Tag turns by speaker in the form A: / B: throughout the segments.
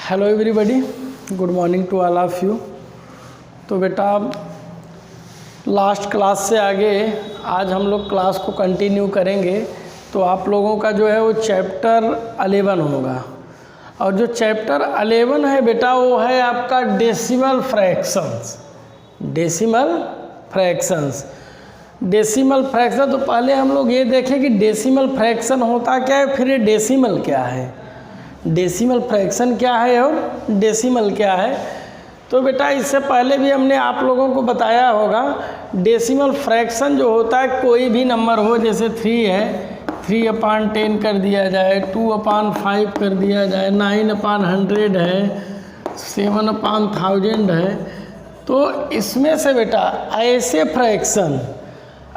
A: Hello everybody, good morning to all of you. तो बेटा last class से आगे आज हम लोग क्लास को कंटिन्यू करेंगे। तो आप लोगों का जो है वो चैप्टर 11 होगा, और जो चैप्टर 11 है बेटा वो है आपका डेसिमल फ्रैक्शंस। डेसिमल फ्रैक्शंस तो पहले हम लोग ये देखें कि डेसिमल फ्रैक्शन होता क्या है, फिर ये डेसिमल क्या है, डेसिमल फ्रैक्शन क्या है और डेसिमल क्या है। तो बेटा इससे पहले भी हमने आप लोगों को बताया होगा, डेसिमल फ्रैक्शन जो होता है कोई भी नंबर हो, जैसे 3 है 3/10 कर दिया जाए, 2/5 कर दिया जाए, 9/100 है, 7/1000 है। तो इसमें से बेटा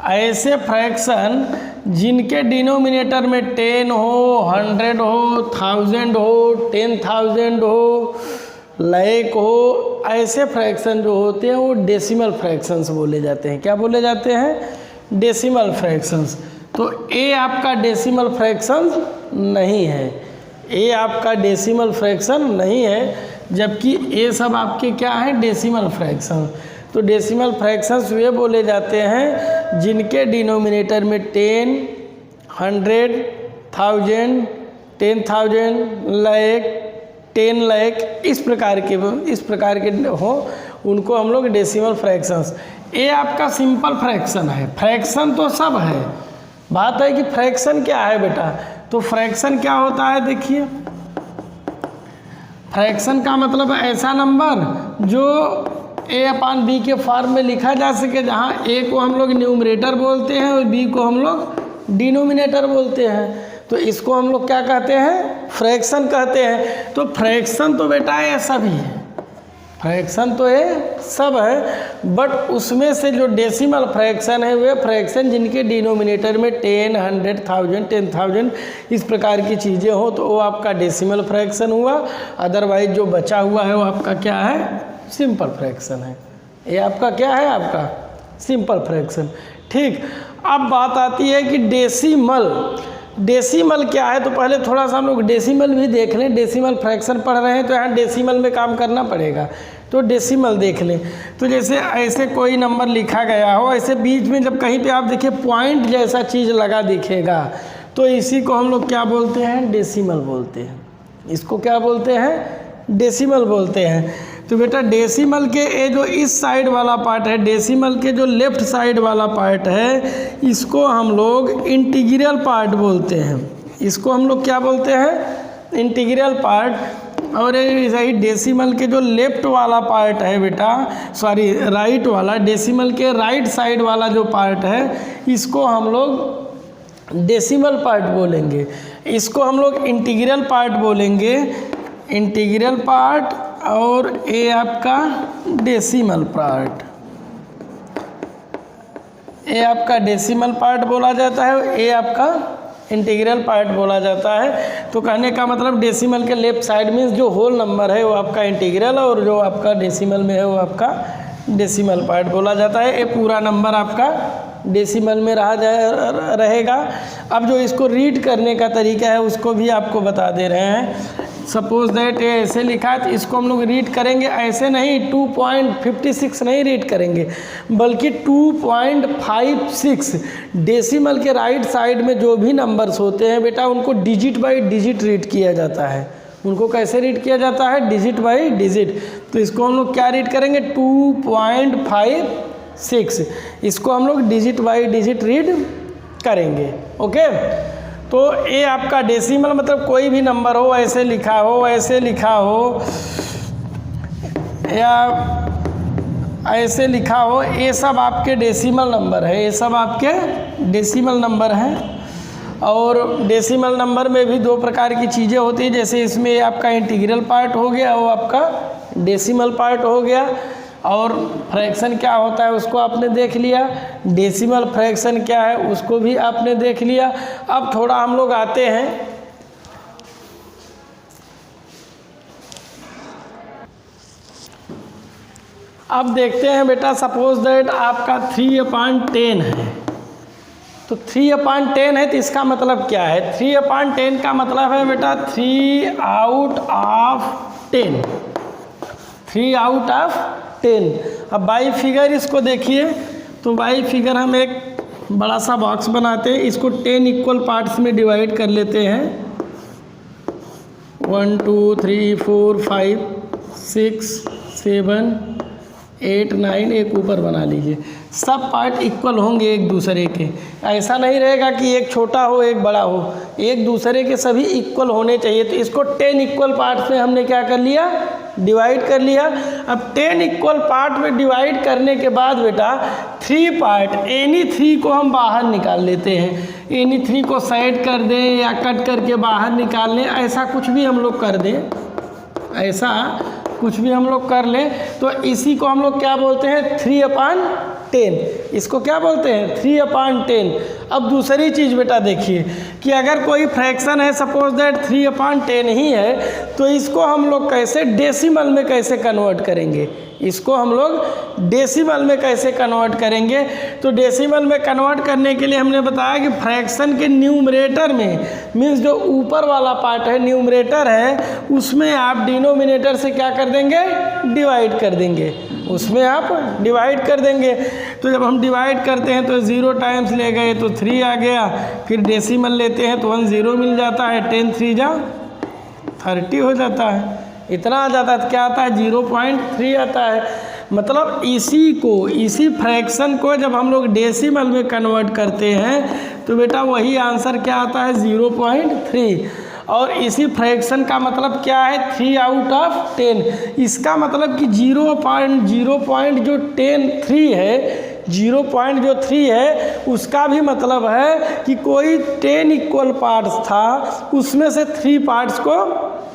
A: ऐसे फ्रैक्शन जिनके डिनोमिनेटर में 10 हो, 100 हो, 1000 हो, 10,000 हो, लाख हो, ऐसे फ्रैक्शन जो होते हैं वो डेसिमल फ्रैक्शंस बोले जाते हैं। क्या बोले जाते हैं? Decimal fractions. तो ए आपका डेसिमल फ्रैक्शन नहीं है, ए आपका डेसिमल फ्रैक्शन नहीं है, जबकि ये सब आपके क्या हैं? Decimal fraction. तो डेसिमल फ्रैक्शंस वे बोले जाते हैं जिनके डिनोमिनेटर में 10, 100, 1000, 10,000, लाख, 10 लाख इस प्रकार के हो, उनको हम लोग डेसिमल फ्रैक्शंस। ये आपका सिंपल फ्रैक्शन है, फ्रैक्शन तो सब है, बात है कि फ्रैक्शन क्या है बेटा। तो फ्रैक्शन क्या होता है, देखिए फ्रैक्शन का मतलब ऐसा नंबर जो a/b के फॉर्म में लिखा जा सके, जहाँ a को हम लोग न्यूमरेटर बोलते हैं और b को हम लोग डिनोमिनेटर बोलते हैं। तो इसको हम लोग क्या कहते हैं? फ्रैक्शन कहते हैं। तो फ्रैक्शन तो बेटा ये सब ही है, फ्रैक्शन तो ये सब है, बट उसमें से जो डेसिमल फ्रैक्शन है वे फ्रैक्शन जिनके डिनोमिनेटर में 10, 100, 1000, 10,000 इस प्रकार की चीज़ें हो, तो वो आपका डेसिमल फ्रैक्शन हुआ। अदरवाइज जो बचा हुआ है वो आपका क्या है? सिंपल फ्रैक्शन है। ये आपका क्या है? आपका सिंपल फ्रैक्शन। ठीक, अब बात आती है कि डेसिमल क्या है। तो पहले थोड़ा सा हम लोग डेसिमल भी देख लें, डेसिमल फ्रैक्शन पढ़ रहे हैं तो यहाँ डेसिमल में काम करना पड़ेगा। तो डेसिमल देख लें, तो जैसे ऐसे कोई नंबर लिखा गया हो, ऐसे बीच में जब कहीं पे आप देखिए पॉइंट जैसा चीज़ लगा दिखेगा, तो इसी को हम लोग क्या बोलते हैं? डेसिमल बोलते हैं। इसको क्या बोलते हैं? डेसिमल बोलते हैं। तो बेटा डेसिमल के ये जो इस साइड वाला पार्ट है, डेसिमल के जो लेफ्ट साइड वाला पार्ट है, इसको हम लोग इंटीग्रल पार्ट बोलते हैं। इसको हम लोग क्या बोलते हैं? Integral part. और यही डेसिमल के जो लेफ्ट वाला पार्ट है बेटा, सॉरी राइट वाला, डेसिमल के राइट साइड वाला जो पार्ट है, इसको हम लोग डेसिमल पार्ट बोलेंगे। इसको हम लोग इंटीग्रल पार्ट बोलेंगे, इंटीग्रल पार्ट। और ये आपका डेसिमल पार्ट, ये आपका डेसिमल पार्ट बोला जाता है, ये आपका इंटीग्रल पार्ट बोला जाता है। तो कहने का मतलब डेसिमल के लेफ्ट साइड में जो होल नंबर है वो आपका इंटीग्रल, और जो आपका डेसिमल में है वो आपका डेसिमल पार्ट बोला जाता है। ये पूरा नंबर आपका डेसिमल में रहेगा। अब जो इसको रीड करने का तरीका है उसको भी आपको बता दे रहे हैं। सपोज दैट ये ऐसे लिखा है, तो इसको हम लोग रीड करेंगे ऐसे नहीं, 2.56 नहीं रीड करेंगे, बल्कि 2.56। डेसिमल के राइट साइड में जो भी नंबर्स होते हैं बेटा, उनको डिजिट बाय डिजिट रीड किया जाता है। उनको कैसे रीड किया जाता है? Digit bye digit. तो इसको हम लोग क्या रीड करेंगे? 2.56। इसको हम लोग डिजिट बाय डिजिट रीड करेंगे। ओके, तो ये आपका डेसिमल मतलब कोई भी नंबर हो, ऐसे लिखा हो, ऐसे लिखा हो, या ऐसे लिखा हो, ये सब आपके डेसिमल नंबर है, ये सब आपके डेसिमल नंबर हैं। और डेसिमल नंबर में भी दो प्रकार की चीज़ें होती हैं, जैसे इसमें आपका इंटीग्रल पार्ट हो गया, वो आपका डेसिमल पार्ट हो गया। और फ्रैक्शन क्या होता है उसको आपने देख लिया, डेसिमल फ्रैक्शन क्या है उसको भी आपने देख लिया। अब थोड़ा हम लोग आते हैं, अब देखते हैं बेटा, सपोज दैट आपका 3/10 है। तो 3/10 है, तो इसका मतलब क्या है? 3/10 का मतलब है बेटा 3 आउट ऑफ 10, 3 आउट ऑफ 10। अब बाई फिगर इसको देखिए, तो बाई फिगर हम एक बड़ा सा बॉक्स बनाते हैं, इसको 10 इक्वल पार्ट्स में डिवाइड कर लेते हैं। 1 2 3 4 5 6 7 8 9, एक ऊपर बना लीजिए। सब पार्ट इक्वल होंगे एक दूसरे के, ऐसा नहीं रहेगा कि एक छोटा हो एक बड़ा हो, एक दूसरे के सभी इक्वल होने चाहिए। तो इसको 10 इक्वल पार्ट्स में हमने क्या कर लिया, डिवाइड कर लिया। अब 10 इक्वल पार्ट में डिवाइड करने के बाद बेटा 3 पार्ट, एनी 3 को हम बाहर निकाल लेते हैं। एनी 3 को साइड कर दें या कट करके बाहर निकाल लें, ऐसा कुछ भी हम लोग कर दें, ऐसा कुछ भी हम लोग कर लें, तो इसी को हम लोग क्या बोलते हैं, 3/10। इसको क्या बोलते हैं, 3/10। अब दूसरी चीज़ बेटा देखिए कि अगर कोई फ्रैक्शन है, सपोज दैट 3/10 ही है, तो इसको हम लोग कैसे डेसिमल में कैसे कन्वर्ट करेंगे, इसको हम लोग डेसिमल में कैसे कन्वर्ट करेंगे। तो डेसिमल में कन्वर्ट करने के लिए हमने बताया कि फ्रैक्शन के न्यूमरेटर में, मीन्स जो ऊपर वाला पार्ट है न्यूमरेटर है, उसमें आप डिनोमिनेटर से क्या कर देंगे, डिवाइड कर देंगे, उसमें आप डिवाइड कर देंगे। तो जब हम डिवाइड करते हैं तो 0 टाइम्स ले गए तो 3 आ गया, फिर डेसिमल लेते हैं तो 1 0 मिल जाता है, 10 3 जा 30 हो जाता है, इतना आ जाता है। तो क्या आता है, 0.3 आता है। मतलब इसी फ्रैक्शन को जब हम लोग डेसिमल में कन्वर्ट करते हैं तो बेटा वही आंसर क्या आता है, 0.3। और इसी फ्रैक्शन का मतलब क्या है, 3 आउट ऑफ 10। इसका मतलब कि 0.3 है, 0.3 है, उसका भी मतलब है कि कोई 10 इक्वल पार्ट्स था, उसमें से 3 पार्ट्स को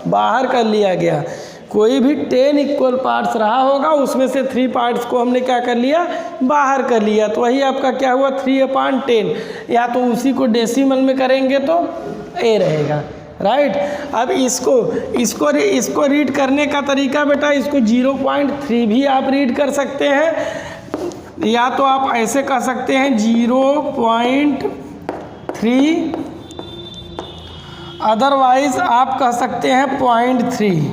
A: बाहर कर लिया गया। कोई भी 10 इक्वल पार्ट्स रहा होगा, उसमें से 3 पार्ट्स को हमने क्या कर लिया, बाहर कर लिया। तो वही आपका क्या हुआ, 3/10। या तो उसी को डेसिमल में करेंगे तो ए रहेगा, राइट। अब इसको रीड करने का तरीका बेटा, इसको 0.3 भी आप रीड कर सकते हैं, या तो आप ऐसे कह सकते हैं 0.3, अदरवाइज आप कह सकते हैं 0.3।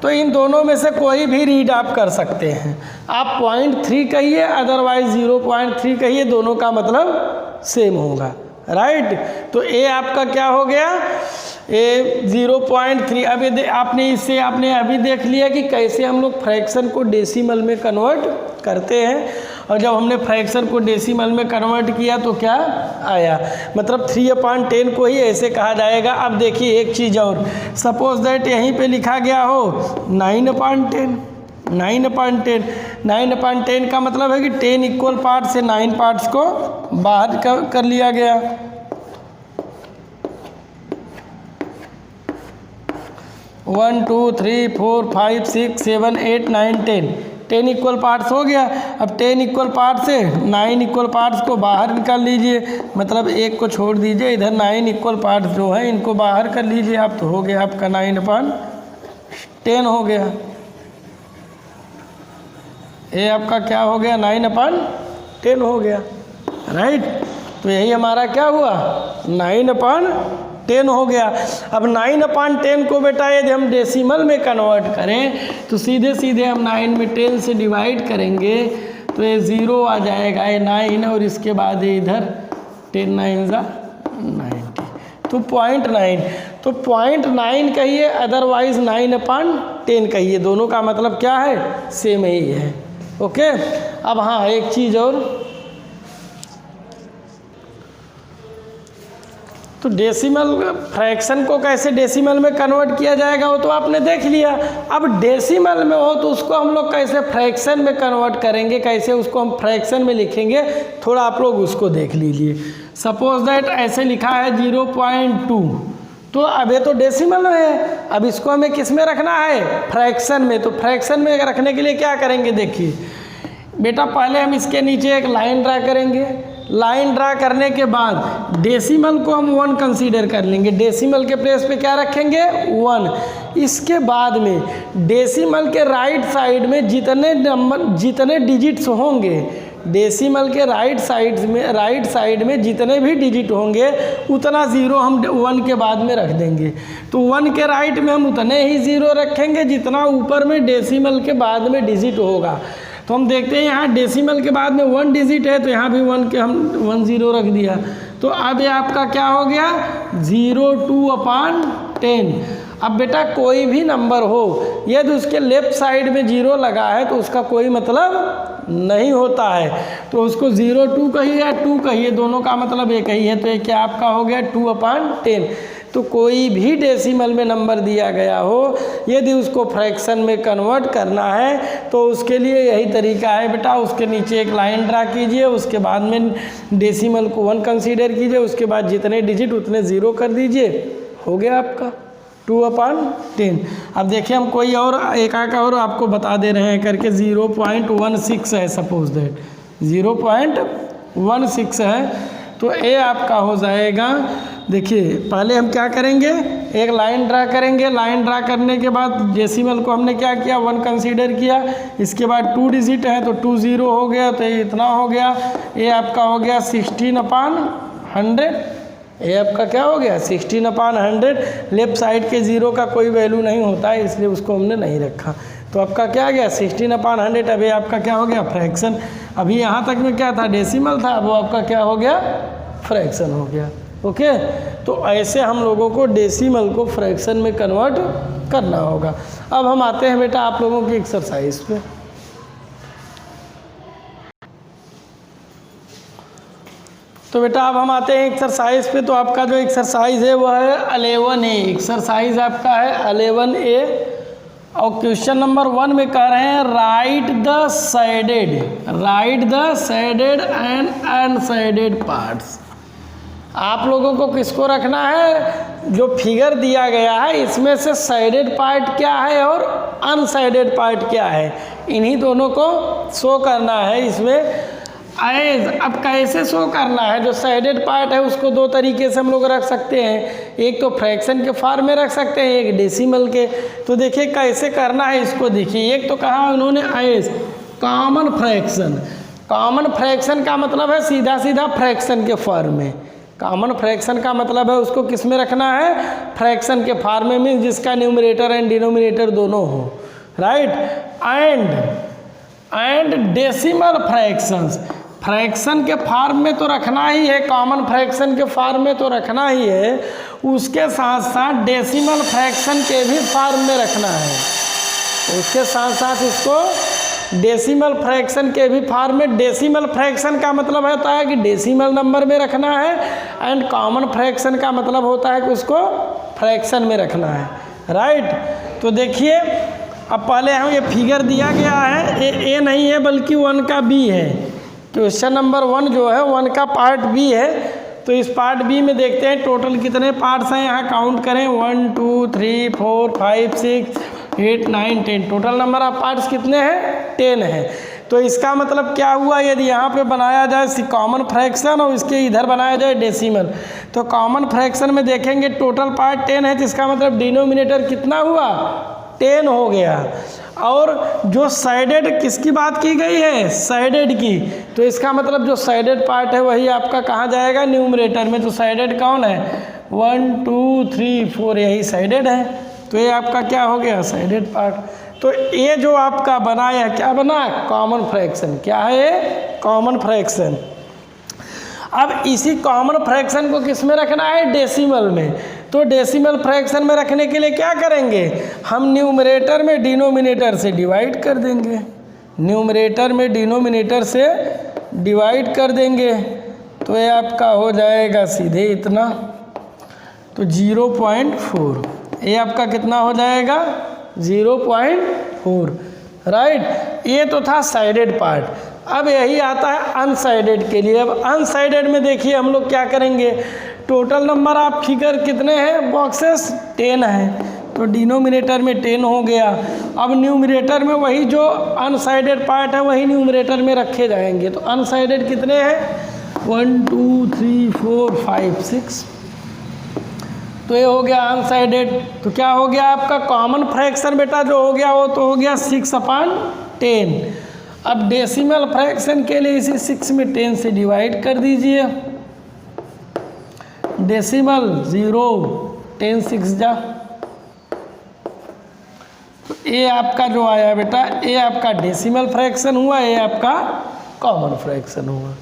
A: तो इन दोनों में से कोई भी रीड आप कर सकते हैं। आप 0.3 कहिए, अदरवाइज 0.3 कहिए, दोनों का मतलब सेम होगा, राइट। तो ए आपका क्या हो गया, ए 0.3। अब आपने अभी देख लिया कि कैसे हम लोग फ्रैक्शन को डेसिमल में कन्वर्ट करते हैं। और जब हमने फ्रैक्शन को डेसिमल में कन्वर्ट किया तो क्या आया, मतलब 3/10 को ही ऐसे कहा जाएगा। अब देखिए एक चीज़ और, सपोज दैट यहीं पे लिखा गया हो 9/10। 9/10 का मतलब है कि 10 इक्वल पार्ट से 9 पार्ट्स को बाहर कर लिया गया। वन 2 3 4 5 6 7 8 9 10 इक्वल पार्ट्स हो गया। अब 10 इक्वल पार्ट से 9 इक्वल पार्ट्स को बाहर निकाल लीजिए, मतलब एक को छोड़ दीजिए, इधर 9 इक्वल पार्ट्स जो है इनको बाहर कर लीजिए आप, तो हो गया आपका 9/10 हो गया। ये आपका क्या हो गया, 9/10 हो गया, राइट। तो यही हमारा क्या हुआ, 9/10 हो गया। अब 9/10 को बेटा यदि हम डेसिमल में कन्वर्ट करें तो सीधे सीधे हम 9 में 10 से डिवाइड करेंगे तो ये 0 आ जाएगा, ये 9, और इसके बाद ये इधर 10 9 × 90, तो 0.9। तो 0.9 कहिए, अदरवाइज 9/10 कहिए, दोनों का मतलब क्या है, सेम ही है, ओके। अब हाँ एक चीज़ और, तो डेसिमल फ्रैक्शन को कैसे डेसिमल में कन्वर्ट किया जाएगा वो तो आपने देख लिया। अब डेसिमल में हो तो उसको हम लोग कैसे फ्रैक्शन में कन्वर्ट करेंगे, कैसे उसको हम फ्रैक्शन में लिखेंगे, थोड़ा आप लोग उसको देख लीजिए। सपोज दैट ऐसे लिखा है 0.2, तो अब ये तो डेसिमल में है, अब इसको हमें किस में रखना है, फ्रैक्शन में। तो फ्रैक्शन में रखने के लिए क्या करेंगे, देखिए बेटा पहले हम इसके नीचे एक लाइन ड्रा करेंगे। लाइन ड्रा करने के बाद डेसिमल को हम 1 कंसीडर कर लेंगे, डेसिमल के प्लेस पे क्या रखेंगे, 1। इसके बाद में डेसिमल के राइट साइड में जितने डिजिट्स होंगे, डेसिमल के राइट साइड में जितने भी डिजिट होंगे उतना ज़ीरो हम 1 के बाद में रख देंगे। तो 1 के राइट में हम उतने ही ज़ीरो रखेंगे जितना ऊपर में डेसिमल के बाद में डिजिट होगा। तो हम देखते हैं यहाँ डेसिमल के बाद में 1 डिजिट है, तो यहाँ भी 1 के हम 1 ज़ीरो रख दिया। तो अब ये आपका क्या हो गया 0/2/10। अब बेटा कोई भी नंबर हो यदि उसके लेफ्ट साइड में 0 लगा है तो उसका कोई मतलब नहीं होता है। तो उसको 0/2 कहिए या 2 कहिए, दोनों का मतलब एक ही है। तो ये क्या आपका हो गया 2/10। तो कोई भी डेसिमल में नंबर दिया गया हो यदि उसको फ्रैक्शन में कन्वर्ट करना है तो उसके लिए यही तरीका है बेटा। उसके नीचे एक लाइन ड्रा कीजिए, उसके बाद में डेसिमल को 1 कंसीडर कीजिए, उसके बाद जितने डिजिट उतने ज़ीरो कर दीजिए, हो गया आपका 2/10। अब देखिए हम कोई और एक और आपको बता दे रहे हैं करके 0.16 है, सपोज दैट 0.16 है। तो ये आपका हो जाएगा, देखिए पहले हम क्या करेंगे, एक लाइन ड्रा करेंगे। लाइन ड्रा करने के बाद डेसिमल को हमने क्या किया 1 कंसीडर किया, इसके बाद 2 डिजिट है तो 2 0 हो गया, तो ये इतना हो गया। ये आपका हो गया 16/100। ये आपका क्या हो गया 16/100। लेफ्ट साइड के ज़ीरो का कोई वैल्यू नहीं होता है, इसलिए उसको हमने नहीं रखा। तो आपका क्या गया 16/100। अभी आपका क्या हो गया फ्रैक्शन। अभी यहाँ तक में क्या था डेसिमल था, वो आपका क्या हो गया फ्रैक्शन हो गया। ओके, तो ऐसे हम लोगों को डेसिमल को फ्रैक्शन में कन्वर्ट करना होगा। अब हम आते हैं बेटा आप लोगों की एक्सरसाइज पे। तो बेटा अब हम आते हैं एक्सरसाइज पे। तो आपका जो एक्सरसाइज है वो है 11A। एक्सरसाइज आपका है 11A और क्वेश्चन नंबर 1 में कह रहे हैं right the sided and unsided parts. आप लोगों को किसको रखना है, जो फिगर दिया गया है इसमें से साइडेड पार्ट क्या है और अनसाइडेड पार्ट क्या है, इन्हीं दोनों को शो करना है इसमें। अब कैसे शो करना है, जो साइडेड पार्ट है उसको 2 तरीके से हम लोग रख सकते हैं, एक तो फ्रैक्शन के फॉर्म में रख सकते हैं, एक डेसिमल के। तो देखिए कैसे करना है इसको। देखिए एक तो कहा उन्होंने as common fraction. Common fraction का मतलब है सीधा सीधा फ्रैक्शन के फॉर्म में। कॉमन फ्रैक्शन का मतलब है उसको किस में रखना है, फ्रैक्शन के फॉर्म में, जिसका न्यूमरेटर एंड डिनोमिनेटर दोनों हो, right. And decimal fractions, fraction के फॉर्म में तो रखना ही है, कॉमन फ्रैक्शन के फॉर्म में तो रखना ही है, उसके साथ साथ डेसिमल फ्रैक्शन के भी फॉर्म में रखना है। उसके साथ साथ इसको डेसिमल फ्रैक्शन के भी फॉर्म में। डेसिमल फ्रैक्शन का मतलब होता है कि डेसिमल नंबर में रखना है, एंड कॉमन फ्रैक्शन का मतलब होता है कि उसको फ्रैक्शन में रखना है, राइट। तो देखिए अब पहले हम ये फिगर दिया गया है, ए नहीं है बल्कि 1 का बी है। क्वेश्चन नंबर 1 जो है 1 का पार्ट बी है। तो इस पार्ट बी में देखते हैं टोटल कितने पार्ट्स हैं, यहाँ काउंट करें 1 2 3 4 5 6 8 9 10। टोटल नंबर ऑफ पार्ट्स कितने हैं 10 है। तो इसका मतलब क्या हुआ, यदि यहाँ पे बनाया जाए कॉमन फ्रैक्शन और इसके इधर बनाया जाए डेसिमल, तो कॉमन फ्रैक्शन में देखेंगे टोटल पार्ट 10 है, तो इसका मतलब डिनोमिनेटर कितना हुआ 10 हो गया। और जो साइडेड किसकी बात की गई है, साइडेड की, तो इसका मतलब जो साइडेड पार्ट है वही आपका कहाँ जाएगा न्यूमरेटर में। तो साइडेड कौन है 1 2 3 4, यही साइडेड है। तो ये आपका क्या हो गया साइडेड पार्ट। तो ये जो आपका बना है क्या बना, कॉमन फ्रैक्शन। क्या है ये कॉमन फ्रैक्शन। अब इसी कॉमन फ्रैक्शन को किस में रखना है, डेसिमल में। तो डेसिमल फ्रैक्शन में रखने के लिए क्या करेंगे, हम न्यूमरेटर में डिनोमिनेटर से डिवाइड कर देंगे। न्यूमरेटर में डिनोमिनेटर से डिवाइड कर देंगे, तो ये आपका हो जाएगा सीधे इतना, तो 0.4। ये आपका कितना हो जाएगा 0.4, राइट। ये तो था साइडेड पार्ट। अब यही आता है अनसाइडेड के लिए। अब अनसाइडेड में देखिए हम लोग क्या करेंगे, टोटल नंबर ऑफ फिगर कितने हैं बॉक्सेस 10 है, तो डिनोमिनेटर में 10 हो गया। अब न्यूमरेटर में वही जो अनसाइडेड पार्ट है वही न्यूमरेटर में रखे जाएंगे। तो अनसाइडेड कितने हैं 1 2 3 4 5 6, तो ये हो गया अनसाइडेड। तो क्या हो गया आपका कॉमन फ्रैक्शन बेटा जो हो गया वो तो हो गया 6/10। अब डेसिमल फ्रैक्शन के लिए इसे 6 में 10 से डिवाइड कर दीजिए। डेसिमल 0 10 6 जा, तो ए आपका जो आया बेटा, ए आपका डेसिमल फ्रैक्शन हुआ, ए आपका कॉमन फ्रैक्शन हुआ।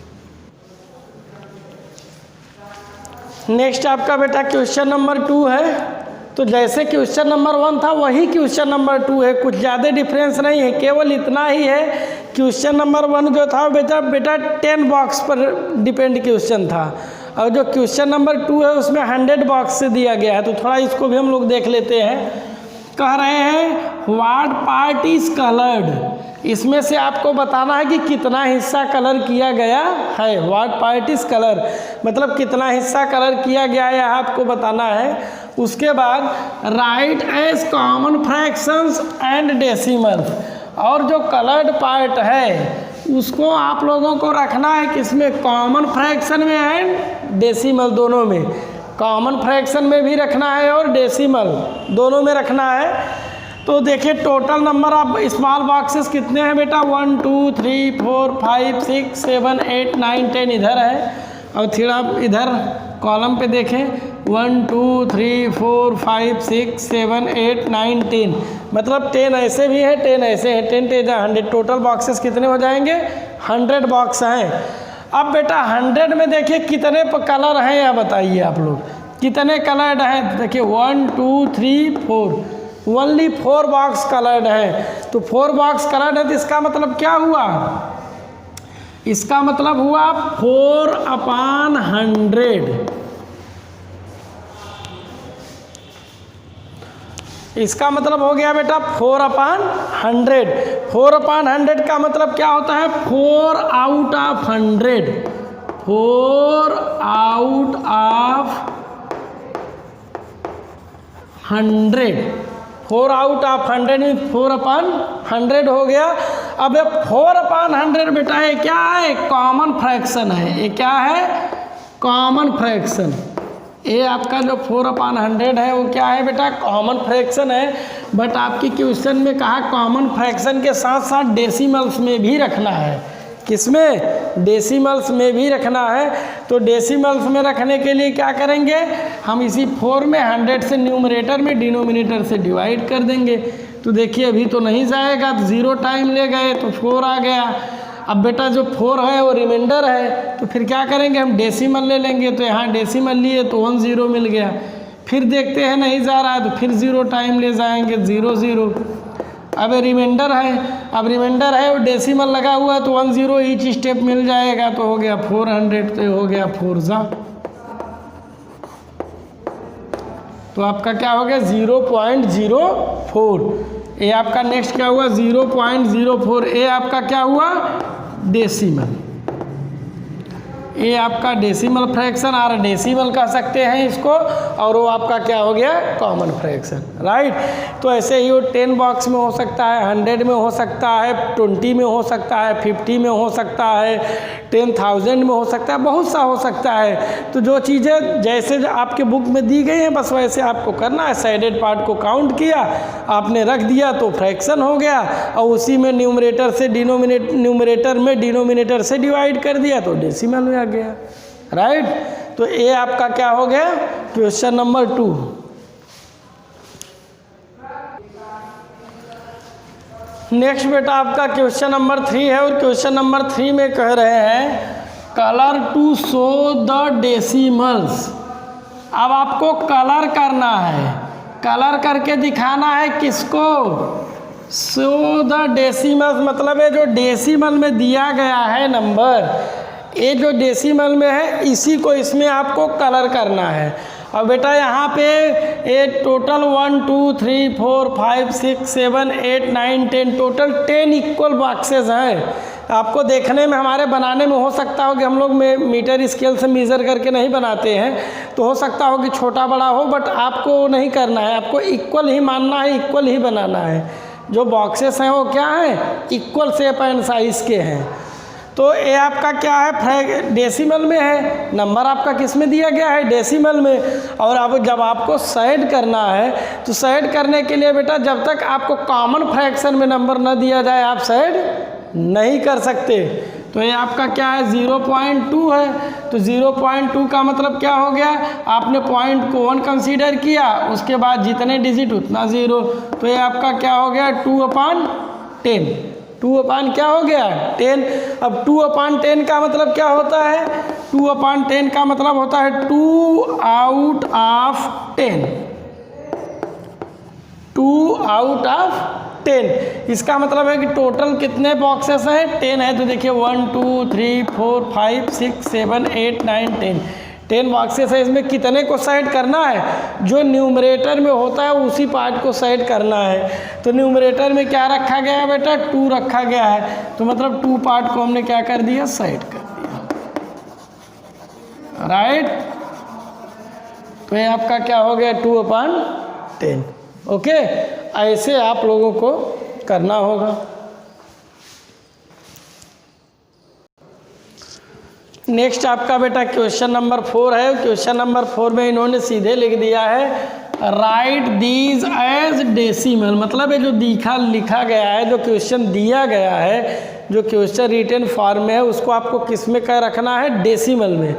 A: नेक्स्ट आपका बेटा क्वेश्चन नंबर 2 है। तो जैसे क्वेश्चन नंबर 1 था वही क्वेश्चन नंबर 2 है, कुछ ज़्यादा डिफरेंस नहीं है, केवल इतना ही है। क्वेश्चन नंबर 1 जो था बेटा 10 बॉक्स पर डिपेंड क्वेश्चन था, और जो क्वेश्चन नंबर 2 है उसमें 100 बॉक्स से दिया गया है। तो थोड़ा इसको भी हम लोग देख लेते हैं। कह रहे हैं व्हाट पार्ट इज कलर्ड, इसमें से आपको बताना है कि कितना हिस्सा कलर किया गया है। व्हाट पार्ट इज कलर मतलब कितना हिस्सा कलर किया गया है आपको बताना है। उसके बाद write as common fractions and decimals, और जो कलर्ड पार्ट है उसको आप लोगों को रखना है किसमें, कॉमन फ्रैक्शन में एंड डेसिमल दोनों में। कॉमन फ्रैक्शन में भी रखना है और डेसिमल दोनों में रखना है। तो देखिए total number of small boxes कितने हैं बेटा, 1 2 3 4 5 6 7 8 9 10 इधर है, और फिर आप इधर कॉलम पे देखें 1 2 3 4 5 6 7 8 9 10, मतलब 10 ऐसे भी है 10 ऐसे हैं, 10 10 100, टोटल बॉक्सेस कितने हो जाएंगे, 100 बॉक्स हैं। अब बेटा 100 में देखिए कितने कलर हैं, या बताइए आप लोग कितने कलर्ड हैं। देखिए 1 2 3 4, ओनली 4 बॉक्स कलर्ड है। तो 4 बॉक्स कलर्ड है तो इसका मतलब क्या हुआ, इसका मतलब हुआ 4/100। इसका मतलब हो गया बेटा 4/100। 4/100 का मतलब क्या होता है, 4 out of 100, 4 out of 100, 4 out of 100 mean 4/100 हो गया। अब 4/100 बेटा ये क्या है, कॉमन फ्रैक्शन है। ये क्या है, कॉमन फ्रैक्शन। ये आपका जो 4/100 है वो क्या है बेटा, कॉमन फ्रैक्शन है। बट आपकी क्वेश्चन में कहा कॉमन फ्रैक्शन के साथ साथ डेसिमल्स में भी रखना है। किसमें, डेसिमल्स में भी रखना है। तो डेसिमल्स में रखने के लिए क्या करेंगे, हम इसी 4 में 100 से न्यूमरेटर में डिनोमिनेटर से डिवाइड कर देंगे। तो देखिए अभी तो नहीं जाएगा, तो 0 टाइम ले गए तो 4 आ गया। अब बेटा जो 4 है वो रिमाइंडर है, तो फिर क्या करेंगे, हम डेसिमल ले लेंगे। तो यहाँ डेसिमल लिए तो 1 0 मिल गया। फिर देखते हैं नहीं जा रहा है तो फिर 0 टाइम ले जाएंगे, 0 0। अब रिमाइंडर है, अब रिमाइंडर है और डेसिमल लगा हुआ है तो 1 0 ईच स्टेप मिल जाएगा। तो हो गया 400, तो हो गया 4 जा। तो आपका क्या हो गया 0.04। ये आपका नेक्स्ट क्या हुआ 0.04। ये आपका क्या हुआ डेसिमल। ये आपका डेसिमल फ्रैक्शन और डेसिमल कह सकते हैं इसको, और वो आपका क्या हो गया कॉमन फ्रैक्शन, राइट। तो ऐसे ही वो 10 बॉक्स में हो सकता है, 100 में हो सकता है, 20 में हो सकता है, 50 में हो सकता है, 10,000 में हो सकता है, बहुत सा हो सकता है। तो जो चीज़ें जैसे आपके बुक में दी गई हैं बस वैसे आपको करना है। साइडेड पार्ट को काउंट किया, आपने रख दिया तो फ्रैक्शन हो गया, और उसी में न्यूमरेटर से डिनोमिनेटर से डिवाइड कर दिया तो डेसिमल में आ गया, राइट। तो ये आपका क्या हो गया क्वेश्चन नंबर 2। नेक्स्ट बेटा आपका क्वेश्चन नंबर 3 है, और क्वेश्चन नंबर 3 में कह रहे हैं colour to show the decimals. अब आपको कलर करना है, कलर करके दिखाना है किसको, शो द डेसिमल्स, मतलब ये जो डेसिमल में दिया गया है नंबर, ये जो डेसिमल में है इसी को इसमें आपको कलर करना है। और बेटा यहाँ पे ये टोटल 1 2 3 4 5 6 7 8 9 10 टोटल 10 इक्वल बॉक्सेस हैं। आपको देखने में हमारे बनाने में हो सकता हो कि हम लोग में मीटर स्केल से मेज़र करके नहीं बनाते हैं, तो हो सकता हो कि छोटा बड़ा हो, बट आपको नहीं करना है, आपको इक्वल ही मानना है, इक्वल ही बनाना है। जो बॉक्सेस हैं वो क्या हैं, इक्वल शेप एंड साइज़ के हैं। तो ये आपका क्या है डेसिमल में है, नंबर आपका किस में दिया गया है डेसिमल में। और अब जब आपको सेड करना है तो सेड करने के लिए बेटा जब तक आपको कॉमन फ्रैक्शन में नंबर न दिया जाए आप सेड नहीं कर सकते। तो ये आपका क्या है 0.2 है। तो 0.2 का मतलब क्या हो गया, आपने पॉइंट को 1 कंसीडर किया, उसके बाद जितने डिजिट उतना 0। तो ये आपका क्या हो गया 2/10। 2/, क्या हो गया 10। अब 2/10 का मतलब क्या होता है, 2/10 का मतलब होता है 2 आउट ऑफ 10। 2 out of 10। इसका मतलब है कि टोटल कितने बॉक्सेस हैं, 10 है। तो देखिए 1 2 3 4 5 6 7 8 9 10, 10 बॉक्सेस है। इसमें कितने को सेट करना है, जो न्यूमरेटर में होता है उसी पार्ट को सेट करना है। तो न्यूमरेटर में क्या रखा गया है बेटा, 2 रखा गया है। तो मतलब 2 पार्ट को हमने क्या कर दिया, सेट कर दिया, राइट। तो ये आपका क्या हो गया 2/10। ओके, ऐसे आप लोगों को करना होगा। नेक्स्ट आपका बेटा क्वेश्चन नंबर 4 है। क्वेश्चन नंबर 4 में इन्होंने सीधे लिख दिया है राइट दीज एज डेसिमल। मतलब ये जो लिखा गया है, जो क्वेश्चन दिया गया है, जो क्वेश्चन रिटन फॉर्म में है, उसको आपको किस में क्या रखना है, डेसिमल में।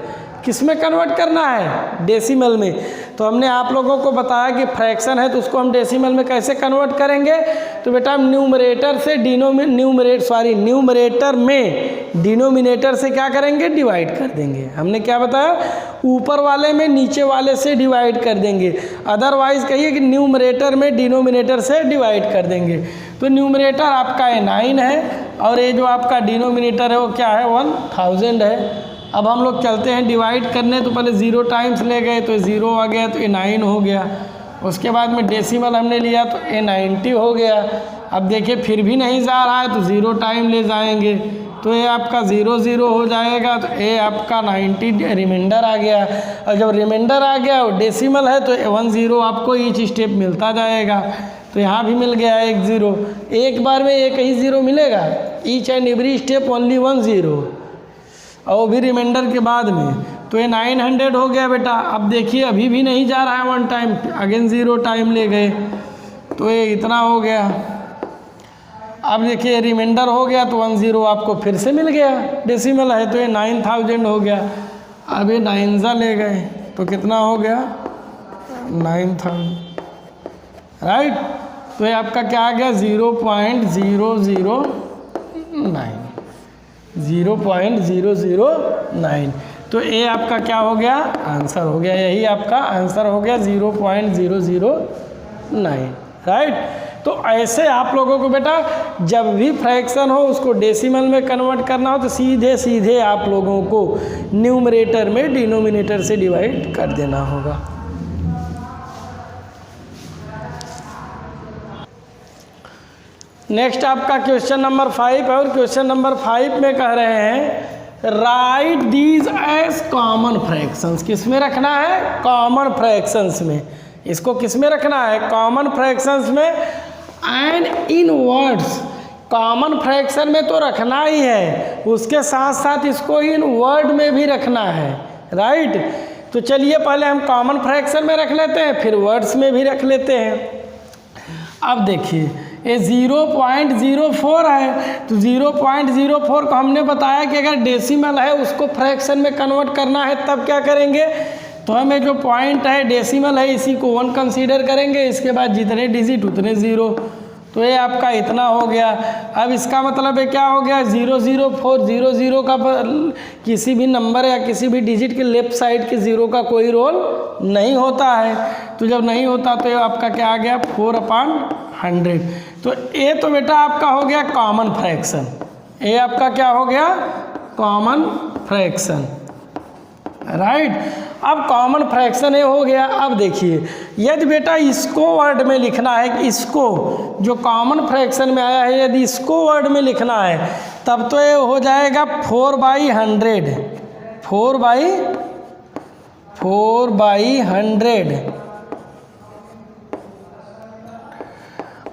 A: किस में कन्वर्ट करना है, डेसिमल में। तो हमने आप लोगों को बताया कि फ्रैक्शन है तो उसको हम डेसिमल में कैसे कन्वर्ट करेंगे। तो बेटा हम न्यूमरेटर से न्यूमरेटर में डिनोमिनेटर से क्या करेंगे, डिवाइड कर देंगे। हमने क्या बताया, ऊपर वाले में नीचे वाले से डिवाइड कर देंगे। अदरवाइज कहिए कि न्यूमरेटर में डिनोमिनेटर से डिवाइड कर देंगे। तो न्यूमरेटर आपका 9 है और ये जो आपका डिनोमिनेटर है वो क्या है, 1000 है। अब हम लोग चलते हैं डिवाइड करने। तो पहले 0 टाइम्स ले गए तो 0 आ गया, तो ये 9 हो गया। उसके बाद में डेसिमल हमने लिया तो ये 90 हो गया। अब देखिए फिर भी नहीं जा रहा है तो 0 टाइम ले जाएंगे, तो ये आपका 0 0 हो जाएगा। तो ये आपका 90 रिमाइंडर आ गया। और जब रिमाइंडर आ गया और डेसिमल है तो 1 0 आपको ईच स्टेप मिलता जाएगा। तो यहाँ भी मिल गया 1 0। एक बार में एक ही 0 मिलेगा, each and every step only 1 0, और वो भी रिमाइंडर के बाद में। तो ये 900 हो गया बेटा। अब देखिए अभी भी नहीं जा रहा है 1 टाइम, अगेन 0 टाइम ले गए तो ये इतना हो गया। अब देखिए रिमाइंडर हो गया तो 1 0 आपको फिर से मिल गया, डेसिमल है तो ये 9000 हो गया। अब ये 9 ले गए तो कितना हो गया 9000, राइट। तो ये आपका क्या आ गया 0.009, 0.009। तो ये आपका क्या हो गया, आंसर हो गया। यही आपका आंसर हो गया 0.009, राइट। तो ऐसे आप लोगों को बेटा जब भी फ्रैक्शन हो उसको डेसिमल में कन्वर्ट करना हो तो सीधे सीधे आप लोगों को न्यूमरेटर में डिनोमिनेटर से डिवाइड कर देना होगा। नेक्स्ट आपका क्वेश्चन नंबर 5 है। और क्वेश्चन नंबर 5 में कह रहे हैं write these as common fractions. किस में रखना है, कॉमन फ्रैक्शंस में। इसको किस में रखना है, कॉमन फ्रैक्शंस में। And in words, common fraction में तो रखना ही है, उसके साथ साथ इसको इन वर्ड में भी रखना है, राइट। तो चलिए पहले हम कॉमन फ्रैक्शन में रख लेते हैं, फिर वर्ड्स में भी रख लेते हैं। अब देखिए ये 0.04 है। तो 0.04 को हमने बताया कि अगर डेसिमल है उसको फ्रैक्शन में कन्वर्ट करना है तब क्या करेंगे, तो हमें जो पॉइंट है डेसिमल है इसी को 1 कंसीडर करेंगे, इसके बाद जितने डिजिट उतने 0। तो ये आपका इतना हो गया। अब इसका मतलब है क्या हो गया 004, 00 का किसी भी नंबर या किसी भी डिजिट के लेफ्ट साइड के 0 का कोई रोल नहीं होता है। तो जब नहीं होता तो ये आपका क्या आ गया 4/100। तो ये तो बेटा आपका हो गया कॉमन फ्रैक्शन। ये आपका क्या हो गया, कॉमन फ्रैक्शन, राइट। अब कॉमन फ्रैक्शन ये हो गया। अब देखिए यदि बेटा इसको वर्ड में लिखना है, इसको जो कॉमन फ्रैक्शन में आया है यदि इसको वर्ड में लिखना है तब तो ये हो जाएगा 4/100, 4/100।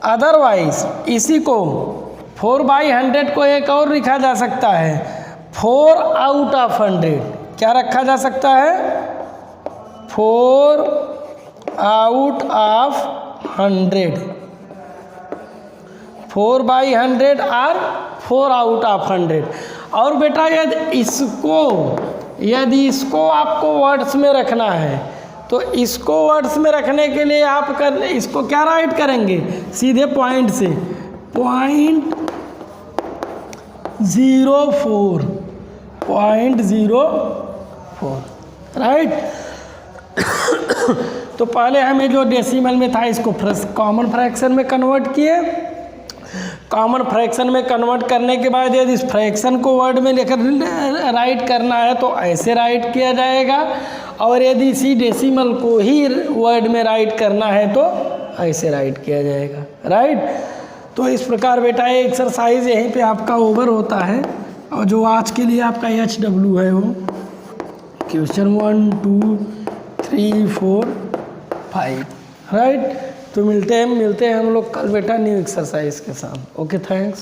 A: अदरवाइज इसी को 4/100 को एक और लिखा जा सकता है 4 आउट ऑफ 100। क्या रखा जा सकता है, 4 आउट ऑफ 100, 4/100 और 4 आउट ऑफ 100। और बेटा यदि इसको आपको वर्ड्स में रखना है तो इसको वर्ड्स में रखने के लिए आप इसको क्या राइट करेंगे, सीधे पॉइंट से 0.04 राइट। तो पहले हमें जो डेसिमल में था इसको कॉमन फ्रैक्शन में कन्वर्ट किए। कॉमन फ्रैक्शन में कन्वर्ट करने के बाद यदि इस फ्रैक्शन को वर्ड में लेकर राइट करना है तो ऐसे राइट किया जाएगा, और यदि इसी डेसिमल को ही वर्ड में राइट करना है तो ऐसे राइट किया जाएगा राइट। तो इस प्रकार बेटा ये एक्सरसाइज यहीं पे आपका ओवर होता है, और जो आज के लिए आपका HW है वो क्वेश्चन 1 2 3 4 5 राइट। तो मिलते हैं हम लोग कल बेटा न्यू एक्सरसाइज के साथ। Okay thanks.